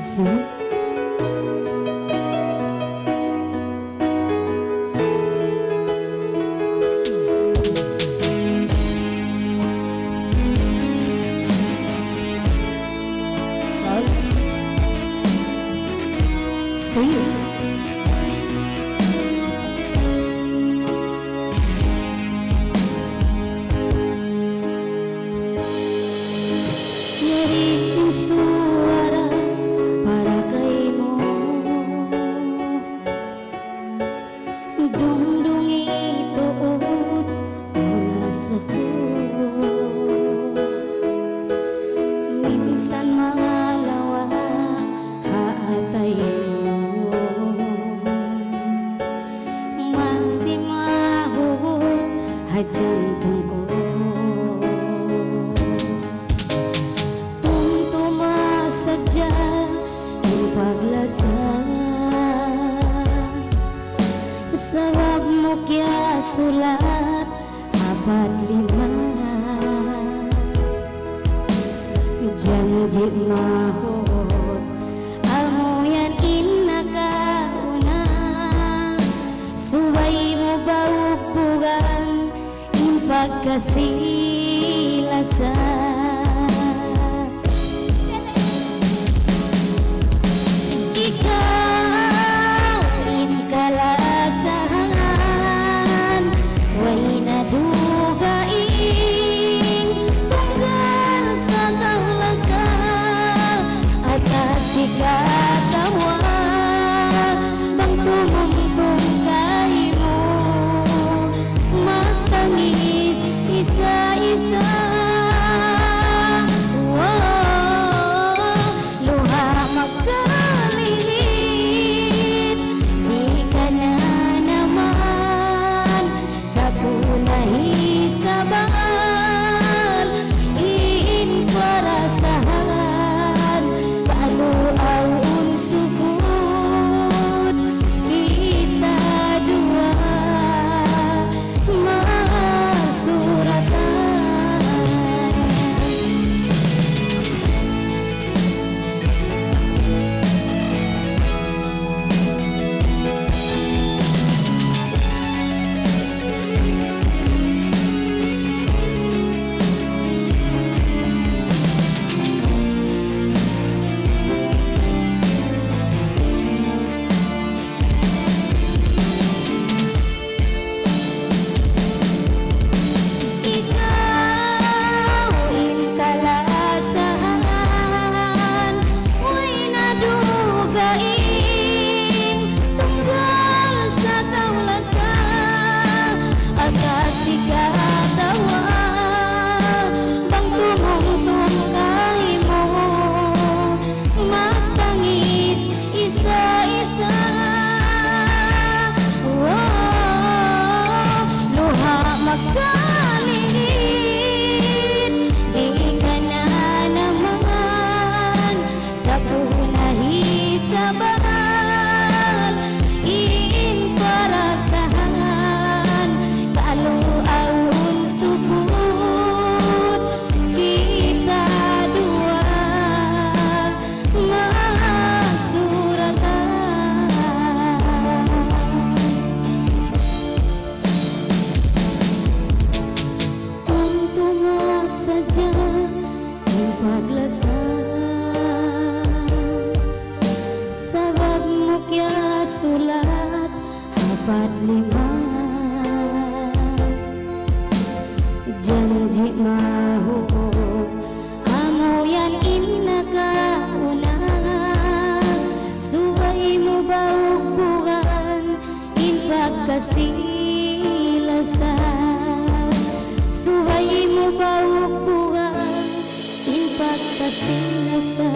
kasih. See you. Nyeriin suara parakaimu, dungdungi tuud mula seduh, minsan malawa haataymu, masih mahut hajantungku. Sebab mukya sulat abad 5, janji mahut almuyan innaka una, suwaimu bau bugan infak kasih lasa. Sabab mukya sulat abad 5, janji mahut amuyan innaka una, suwaimu bau bukan infak kasih lasa, suwaimu bau bukan infak kasih lasa.